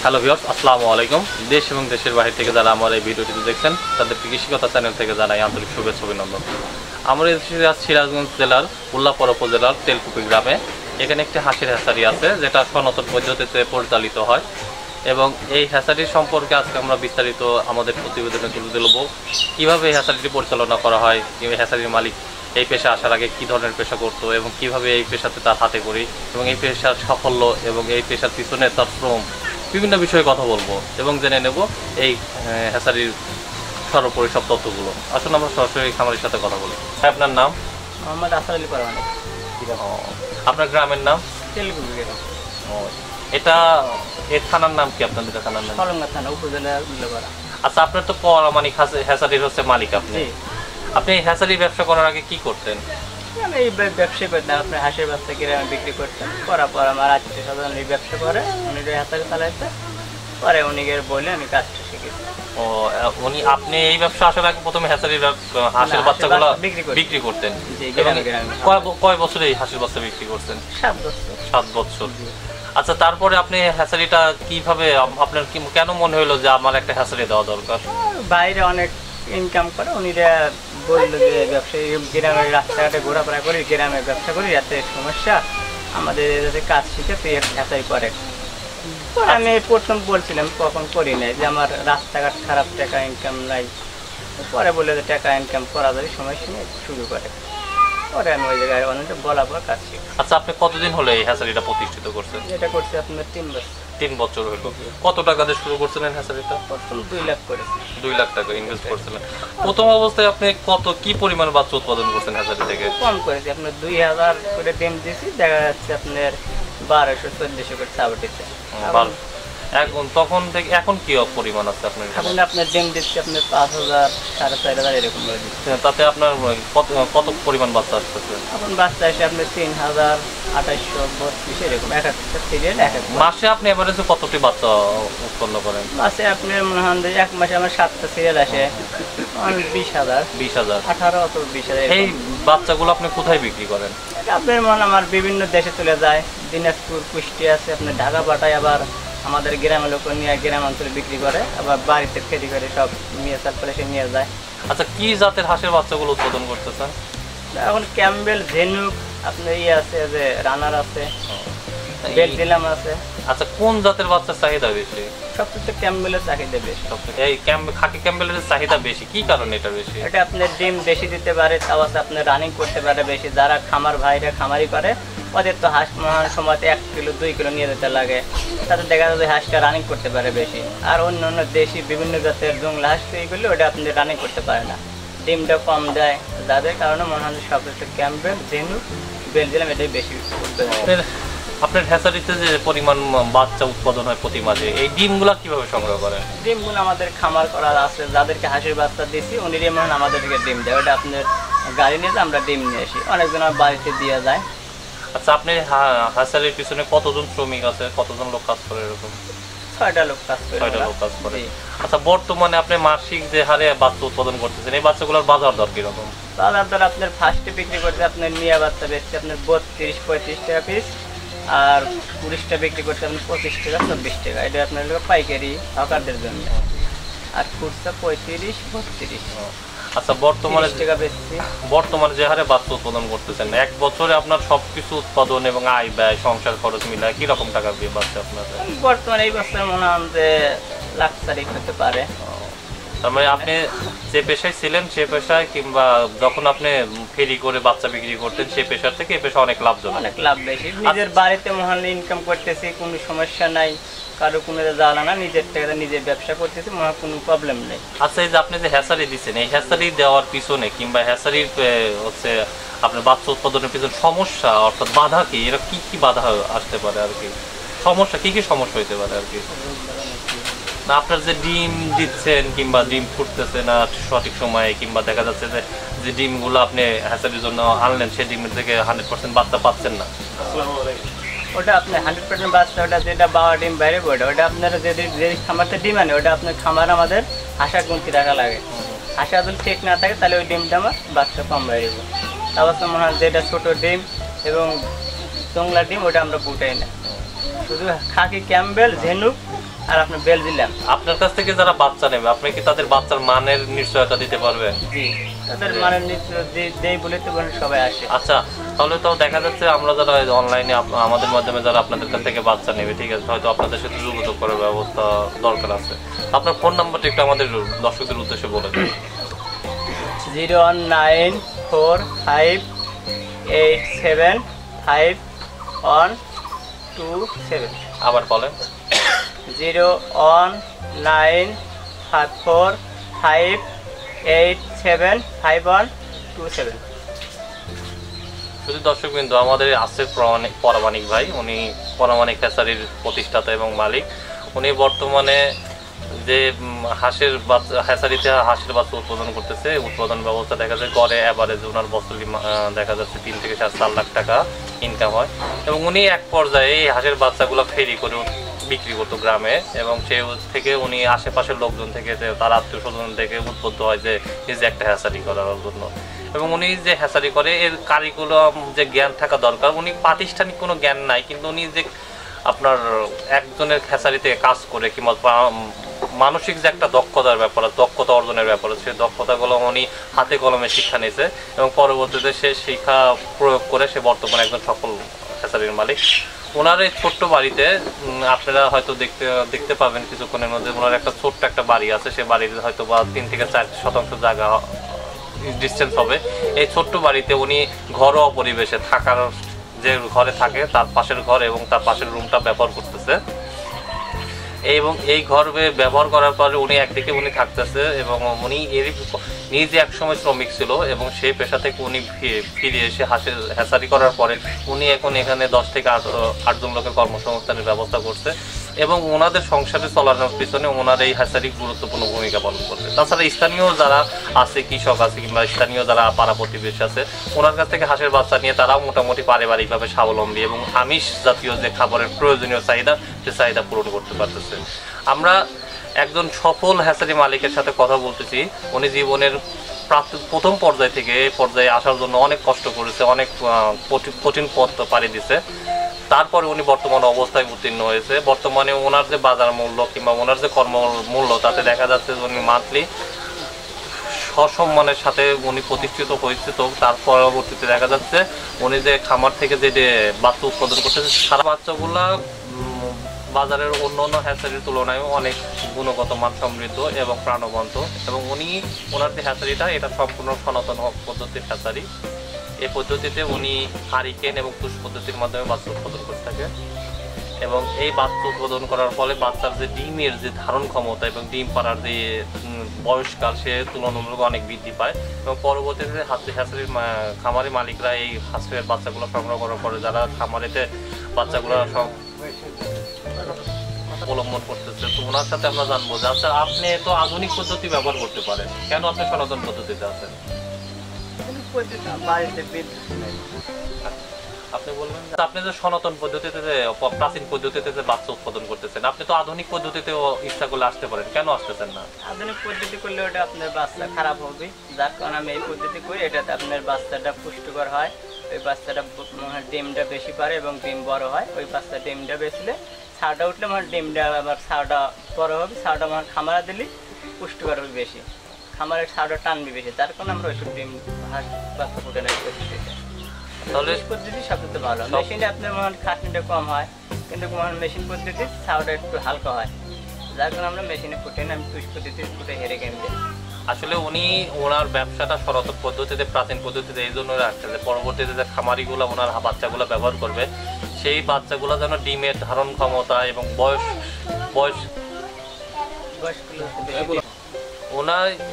Hello viewers, আসসালামু আলাইকুম। দেশ এবং দেশের বাইরে থেকে যারা আমার এই ভিডিওটি দেখছেন তাদেরকে কৃষিকথা চ্যানেল থেকে জানাই আন্তরিক শুভেচ্ছা অভিনন্দন। আমরা এসেছি সিরাজগঞ্জ জেলার উল্লাপাড়া উপজেলার তেলকুপি গ্রামে। এখানে একটি হাঁসের হ্যাচারি আছে যেটা সনাতন পদ্ধতিতে পরিচালিত হয়, এবং এই হ্যাচারির সম্পর্কে আজকে আমরা বিস্তারিত আমাদের প্রতিবেদনে তুলে ধরব। কীভাবে এই হ্যাচারিটি পরিচালনা করা হয়, এই হ্যাচারির মালিক এই পেশা আসার আগে কী ধরনের পেশা করতো এবং কিভাবে এই পেশাতে তার হাতে করি, এবং এই পেশার সাফল্য এবং এই পেশার পিছনে তার শ্রম, বিভিন্ন বিষয়ে কথা বলবো এবং জেনে নেব এই হ্যাচারির সর্বোপরি সব তথ্যগুলো। আসুন আমরা সরাসরি খামারের সাথে কথা বলি। আপনার নাম? মোহাম্মদ আসাদ আলী পারমানি। আপনার গ্রামের নাম? তেলকুপি গ্রাম। এটা এর থানার নাম কি? আপনাদের থানার নাম? সলঙ্গা থানা, উপজেলা উল্লাপাড়া। আচ্ছা, আপনার তো মানে হ্যাচারির হচ্ছে মালিক আপনি। আপনি এই হ্যাচারি ব্যবসা করার আগে কি করতেন? আমি এই ব্যবসায় করতাম, আপনার হাঁসের বাচ্চা গ্রামে বিক্রি করতাম। করার পর আমার আত্মীয় স্বজন এই ব্যবসা করে, উনি হ্যাচারি চালাইতে পরে উনি বলে আমি কাজটা শিখেছি। ও, উনি আপনি এই ব্যবসা আসার আগে প্রথমে হ্যাচারির হাঁসের বাচ্চাগুলো বিক্রি করতেন? কয় বছরে এই হাঁসের বাচ্চা বিক্রি করছেন? 7 বছর। 7 বছর। আচ্ছা, তারপরে আপনি হ্যাচারিটা কিভাবে, আপনার কেন মনে হলো যে আমার একটা হ্যাচারি দেওয়া দরকার? বাইরে অনেক ইনকাম করে, উনিরা বললো যে ব্যবসায়ী গ্রামের রাস্তাঘাটে ঘোরাফেরা করি, গ্রামে ব্যবসা করি, এত সমস্যা, আমাদের যাতে কাজ শিখে তুই হ্যাচারি করে। আমি প্রথম বলছিলাম, কখন করি নাই, যে আমার রাস্তাঘাট খারাপ, টাকা ইনকাম নাই। পরে বলে যে টাকা ইনকাম করা যাবে, সমস্যা নেই, শুরু করে। পরে আমি ওই জায়গায় অনেকটা বলার পর কাজ শিখি। আচ্ছা, আপনি কতদিন হলো এই হ্যাচারিটা প্রতিষ্ঠিত করছেন? এটা করছি আপনার 3 বছর। 3 বছর হলো। কত টাকা দিয়ে শুরু করছিলেন হ্যাচারিটা? প্রথম 2 লাখ করেছি। 2 লাখ টাকা ইনভেস্ট করছিলেন। প্রথম অবস্থায় আপনি কি পরিমাণ বাচ্চা উৎপাদন করছেন হ্যাচারি থেকে? কম করেছি, আপনার 2000 করে ডিম দিয়েছি, দেখা যাচ্ছে আপনার 1200-1400 করে চাবটিতে। এখন তখন থেকে এখন কি পরিমাণ আছে আপনার? এখন আপনার ডিম দিচ্ছি আপনার 5000, 4500 এরকম করে দিচ্ছে। তাতে আপনার কত পরিমাণ বাচ্চা আসতেছে? এখন বাচ্চা আসে আপনার 3000, 2832 এরকম, এক একটা সিরিয়াল এক এক। মাসে আপনি এভারেজে কতটি বাচ্চা উৎপন্ন করেন? মাসে আপনি মনে হয় যে এক মাসে আমার 7টা সিরিয়াল আসে, 20000, 18 অথবা 20000। এই বাচ্চাগুলো আপনি কোথায় বিক্রি করেন? আপনার মনে আমার বিভিন্ন দেশে চলে যায়, দিনাজপুর, কুষ্টিয়া আছে, আপনার ঢাকা পাঠায়, আবার আমাদের গ্রামের লোক নিয়ে গ্রাম অঞ্চলে বিক্রি করে, আবার বাড়িতে খেতে করে সব নিয়ে তারপরে সে নিয়ে যায়। আচ্ছা, কি জাতের হাঁসের বাচ্চাগুলো উৎপাদন করতেছেন এখন? ক্যাম্বেল, ঝিনুক, আপনার আছে যে রানার আছে, বেলজিলাম আছে। আচ্ছা, কোন জাতের বাচ্চার চাহিদা বেশি? সবচেয়ে ক্যাম্বেলের চাহিদা বেশি। এই খাকি ক্যাম্বেলের চাহিদা বেশি, কি কারণে এটা বেশি? এটা আপনার ডিম বেশি দিতে পারে, তাও আপনার রানিং করতে পারে বেশি। যারা খামার ভাইরা খামারি করে, ওদের তো হাঁস মহান সময়তে 1 কিলো 2 কিলো নিয়ে যেতে লাগে, তাতে দেখা যায় হাঁসটা রানিং করতে পারে বেশি। আর অন্য অন্য দেশি বিভিন্ন জাতের জংলা হাঁস তৈরি করলে ওটা আপনি রানিং করতে পারে না, ডিমটা কম দেয়, যাদের কারণে মনে হয় সবচেয়ে ক্যাম্বেল, ঝিনুক, বেলজিলাম এটাই বেশি। আপনার হ্যাচারিতে যে পরিমাণ বাচ্চা উৎপাদন হয় প্রতি মাসে, এই ডিমগুলো কিভাবে সংগ্রহ করেন? ডিমগুলো আমাদের খামার করা আছে, যাদেরকে হাঁসের বাচ্চা দিচ্ছি উনিরই মনে আমাদেরকে ডিম দেয়, ওটা আপনার গাড়ি নিয়ে আমরা ডিম নিয়ে আসি, অনেকজন আমার বাড়িতে দিয়ে যায়। আচ্ছা, আপনি হ্যাচারির পিছনে কতজন শ্রমিক আছে, কতজন লোক কাজ করে? এরকম 6টা লোক কাজ করে। 6টা লোক কাজ করে। আচ্ছা, বর্তমানে আপনি মাসিক যে হারে বাচ্চা উৎপাদন করতেছেন, এই বাচ্চাগুলোর বাজার দর কিরকম? বাজার দর আপনার ফার্স্টে বিক্রি করতে আপনার মিয়া বাচ্চা বেচছে আপনার 32-35 টাকা পিস, আর 20টা বিক্রি করতে আপনার 25 টাকা 24 টাকা। এটা আপনার পাইকারি হকারদের জন্য। আর খুচরা 35-32। আচ্ছা, বর্তমানে টাকা বেচছি। বর্তমানে যে হারে বাচ্চা উৎপাদন করতেছেন, এক বছরে আপনার সবকিছু উৎপাদন এবং আয় ব্যয় সংসার খরচ মিলায় কিরকম টাকা দিয়ে বাচ্চা আপনার? বর্তমানে এই বছর মনে হয় যে লাখ 4 হতে পারে। তার মানে আপনি যে পেশায় ছিলেন সে পেশায়, কিংবা যখন আপনি ফেরি করে বাচ্চা বিক্রি করতেন সে পেশার থেকে এই পেশা অনেক লাভজনক, অনেক লাভ বেশি। নিজের বাড়িতে মহান ইনকাম করতেছি, কোনো সমস্যা নাই, কারো কোনো জ্বালা না, নিজের টাকা নিজের ব্যবসা করতেছি, মহা কোনো প্রবলেম নেই। আচ্ছা, এই যে আপনি যে হ্যাচারি দিচ্ছেন, এই হ্যাচারি দেওয়ার পিছনে কিংবা হ্যাচারির হচ্ছে আপনার বাচ্চা উৎপাদনের পিছনে সমস্যা অর্থাৎ বাধা কি? এরা কি কি বাধা আসতে পারে আর কি? সমস্যা কি কি সমস্যা হইতে পারে আর কি? না, আপনার যে ডিম দিচ্ছেন কিংবা ডিম ফুটতেছে না সঠিক সময়ে, কিংবা দেখা যাচ্ছে যে ডিমগুলো আপনি হ্যাচারির জন্য আনলেন সে ডিমের থেকে 100% বাচ্চা পাচ্ছেন না। ওটা আপনার 100% বাচ্চা, ওটা যেটা বাবা ডিম বাইরে ওটা আপনার যে খামারতে ডিম আনে, ওটা আপনার খামার আমাদের হাঁসা গুনতি রাখা লাগে। হাঁসা যদি ঠিক না থাকে তাহলে ওই ডিমটা আমার বাচ্চা কম বাইরে। তারপর মনে হয় যেটা ছোটো ডিম এবং জংলা ডিম ওটা আমরা ফুটাই না, শুধু খাকি ক্যাম্বেল, ঝিনুক আর আপনার বেলজিয়াম। আপনার কাছ থেকে যারা বাচ্চা নেবে আপনি কি তাদের বাচ্চার মানের নিশ্চয়তা দিতে পারবেন? জি, তাদের মানের নিশ্চয় দেই বলে তো সবাই আসে। আচ্ছা, তাহলে তো দেখা যাচ্ছে আমরা যারা অনলাইনে আমাদের মাধ্যমে যারা আপনাদের কাছ থেকে বাচ্চা নেবে, ঠিক আছে, হয়তো আপনাদের সাথে যোগাযোগ করার ব্যবস্থা দরকার আছে। আপনার ফোন নাম্বারটা একটু আমাদের দর্শকদের উদ্দেশ্যে বলে দেন। 01948751127। আবার বলেন। 0195458751127। শুধু দর্শকবৃন্দ, আমাদের আছে পরামানিক ভাই, উনি পরামানিক হ্যাচারির প্রতিষ্ঠাতা এবং মালিক। উনি বর্তমানে যে হাঁসের বাচ্চা হ্যাচারিতে হাঁসের বাচ্চা উৎপাদন করতেছে, উৎপাদন ব্যবস্থা দেখা যায় গড়ে অ্যাভারেজ ওনার বছরই দেখা যাচ্ছে 3 থেকে 4 লাখ টাকা ইনকাম হয়। এবং উনি এক পর্যায়ে এই হাঁসের বাচ্চাগুলো ফেরি করে বিক্রি করতো গ্রামে, এবং সেই থেকে উনি আশেপাশের লোকজন থেকে, তার আত্মীয় স্বজন থেকে উদ্বুদ্ধ হয় যে নিজে একটা হ্যাচারি করার জন্য। এবং উনি যে হ্যাচারি করে এর কারিকুলাম যে জ্ঞান থাকা দরকার, উনি প্রাতিষ্ঠানিক কোনো জ্ঞান নাই, কিন্তু উনি যে আপনার একজনের হ্যাচারিতে কাজ করে কিংবা মানসিক যে একটা দক্ষতার ব্যাপার, দক্ষতা অর্জনের ব্যাপার, সেই দক্ষতাগুলো উনি হাতে কলমে শিক্ষা নিয়েছে এবং পরবর্তীতে সে শিক্ষা প্রয়োগ করে সে বর্তমানে একজন সফল হ্যাচারির মালিক। ওনার এই ছোট্ট বাড়িতে আপনারা হয়তো দেখতে পাবেন কিছুক্ষণের মধ্যে, ওনার একটা ছোট্ট একটা বাড়ি আছে, সে বাড়িতে হয়তো বা 3 থেকে 4 শতাংশ জায়গা ডিস্টেন্স হবে। এই ছোট্ট বাড়িতে উনি ঘরোয়া পরিবেশে থাকার, যে ঘরে থাকে তার পাশের ঘর এবং তার পাশের রুমটা ব্যবহার করতেছে। এবং এই ঘর ব্যবহার করার পরে উনি একদিকে উনি থাকতেছে এবং উনি নিজে একসময় শ্রমিক ছিল এবং সেই পেশা থেকে উনি ফিরে এসে হ্যাচারি করার পরে উনি এখন এখানে 10 থেকে 8 জন লোকের কর্মসংস্থানের ব্যবস্থা করছে এবং ওনাদের সংসারে চলানোর পিছনে ওনার এই হ্যাচারি গুরুত্বপূর্ণ ভূমিকা পালন করছে। তাছাড়া স্থানীয় যারা আছে, কৃষক আছে কিংবা স্থানীয় যারা পাড়া প্রতিবেশী আছে, ওনার কাছ থেকে হাঁসের বাচ্চা নিয়ে তারাও মোটামুটি পারিবারিকভাবে স্বাবলম্বী এবং আমিষ জাতীয় যে খাবারের প্রয়োজনীয় চাহিদা, সে চাহিদা পূরণ করতে পারতেছে। আমরা একজন সফল হ্যাচারি মালিকের সাথে কথা বলতেছি। উনি জীবনের প্রথম পর্যায় থেকে এই পর্যায়ে আসার জন্য অনেক কষ্ট করেছে, অনেক কঠিন পথ পাড়ি দিছে, তারপরে উনি বর্তমান অবস্থায় উত্তীর্ণ হয়েছে। বর্তমানে ওনার যে বাজার মূল্য কিংবা ওনার যে কর্ম মূল্য, তাতে দেখা যাচ্ছে উনি মান্থলি সসম্মানের সাথে উনি প্রতিষ্ঠিত হয়েছে। তো তার পরবর্তীতে দেখা যাচ্ছে উনি যে খামার থেকে যে বাচ্চা উৎপাদন করতেছে, সারা বাচ্চাগুলা বাজারের অন্য অন্য হ্যাচারির তুলনায় অনেক গুণগত মান সমৃদ্ধ এবং প্রাণবন্ত। এবং ওনার যে হ্যাচারিটা, এটা সম্পূর্ণ সনাতন পদ্ধতির হ্যাচারি। এই পদ্ধতিতে উনি হারিকেন এবং তুষ পদ্ধতির মাধ্যমে বাচ্চা উৎপাদন করে থাকে এবং এই বাচ্চা উৎপাদন করার ফলে বাচ্চার যে ডিমের যে ধারণ ক্ষমতা এবং ডিম পাড়ার যে বয়সকাল, সে তুলনামূলক অনেক বৃদ্ধি পায়। এবং পরবর্তীতে হ্যাচারির খামারি মালিকরা এই হাঁসের বাচ্চাগুলো সংগ্রহ করার পরে যারা খামারিতে বাচ্চাগুলো অবলম্বন করতেছে, তো ওনার সাথে আমরা জানবো যে আচ্ছা, আপনি তো আধুনিক পদ্ধতি ব্যবহার করতে পারেন, কেন আপনি সনাতন পদ্ধতিতে আছেন? আপনি বলবেন আপনি যে সনাতন পদ্ধতিতে, প্রাচীন পদ্ধতিতে যে বাচ্চা উৎপাদন করতেছেন, আপনি তো আধুনিক পদ্ধতিতেও ইচ্ছা করলে আসতে পারেন, কেন আসতেছেন না? আধুনিক পদ্ধতি করলে ওটা আপনার বাচ্চা খারাপ হবে, যার কারণে আমি এই পদ্ধতি করি। এটাতে আপনার বাচ্চাটা পুষ্টিকর হয়, ওই বাচ্চাটা ডিমটা বেশি পারে এবং ডিম বড় হয়। ওই বাচ্চা ডিমটা বেচলে ছাউটা উঠলে আমার ডিমটা আবার ছাউটা বড় হবে, ছাউটা আমার খামারা দিলে পুষ্টিকর হবে বেশি, খামারের ছাউটা টানবে বেশি, যার কারণে আমরা ওইসব ডিম হাঁস বাচ্চা ফুটানোর পদ্ধতি। তাহলে পদ্ধতি সবচেয়ে ভালো। মেশিনে আপনার মনে খাটনিটা কম হয়, কিন্তু মেশিন পদ্ধতিতে ছাউটা একটু হালকা হয়, যার কারণে আমরা মেশিনে ফুটে না, আমি তুষ পদ্ধতিতে ফুটে হেরে কেমন। আসলে উনি ওনার ব্যবসাটা সনাতন পদ্ধতিতে, প্রাচীন পদ্ধতিতে এই জন্য রাখছে যে পরবর্তীতে যে খামারিগুলো ওনার বাচ্চাগুলো ব্যবহার করবে, সেই বাচ্চাগুলো যেন ডিমের ধারণ ক্ষমতা এবং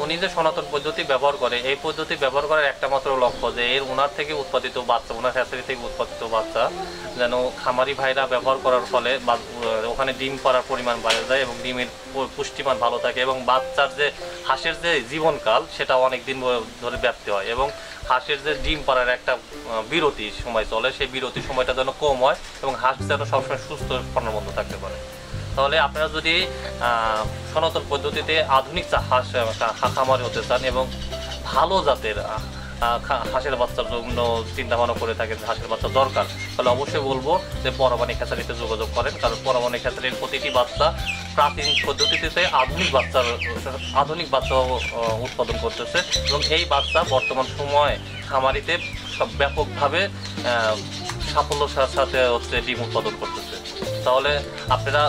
উনি যে সনাতন পদ্ধতি ব্যবহার করে, এই পদ্ধতি ব্যবহার করার একটা মাত্র লক্ষ্য যে ওনার থেকে উৎপাদিত বাচ্চা, ওনার হ্যাচারি থেকে উৎপাদিত বাচ্চা যেন খামারি ভাইরা ব্যবহার করার ফলে ওখানে ডিম পাড়ার পরিমাণ বেড়ে যায় এবং ডিমের পুষ্টিমান ভালো থাকে এবং বাচ্চার যে হাঁসের যে জীবনকাল, সেটা অনেক দিন ধরে ব্যাপ্তি হয় এবং হাঁসের যে ডিম পাড়ার একটা বিরতি সময় চলে, সেই বিরতি সময়টা যেন কম হয় এবং হাঁস যেন সবসময় সুস্থ প্রাণবন্ত থাকতে পারে। তাহলে আপনারা যদি সনাতন পদ্ধতিতে আধুনিক হাঁস খামারি হতে চান এবং ভালো জাতের হাঁসের বাচ্চার জন্য চিন্তা ভাবনা করে থাকেন, হাঁসের বাচ্চা দরকার, তাহলে অবশ্যই বলবো যে পরামানিক হ্যাচারিতে যোগাযোগ করেন। কারণ পরামানিক হ্যাচারির প্রতিটি বাচ্চা প্রাচীন পদ্ধতিতে আধুনিক বাচ্চা উৎপাদন করতেছে, এবং এই বাচ্চা বর্তমান সময়ে খামারিতে সব ব্যাপকভাবে সাফল্যের সাথে হচ্ছে ডিম উৎপাদন করতেছে। তাহলে আপনারা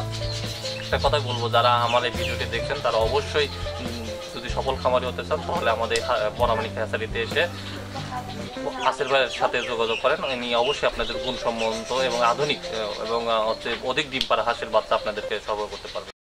একটা কথাই বলবো, যারা আমার এই ভিডিওটি দেখছেন তারা অবশ্যই যদি সফল খামারি হতে চান তাহলে আমাদের পরামানিক হ্যাচারিতে এসে আসির ভাইয়ের সাথে যোগাযোগ করেন। ইনি অবশ্যই আপনাদের গুণসম্মত এবং আধুনিক এবং হচ্ছে অধিক ডিম পাড়া হাঁসের বাচ্চা আপনাদেরকে সরবরাহ করতে পারবে।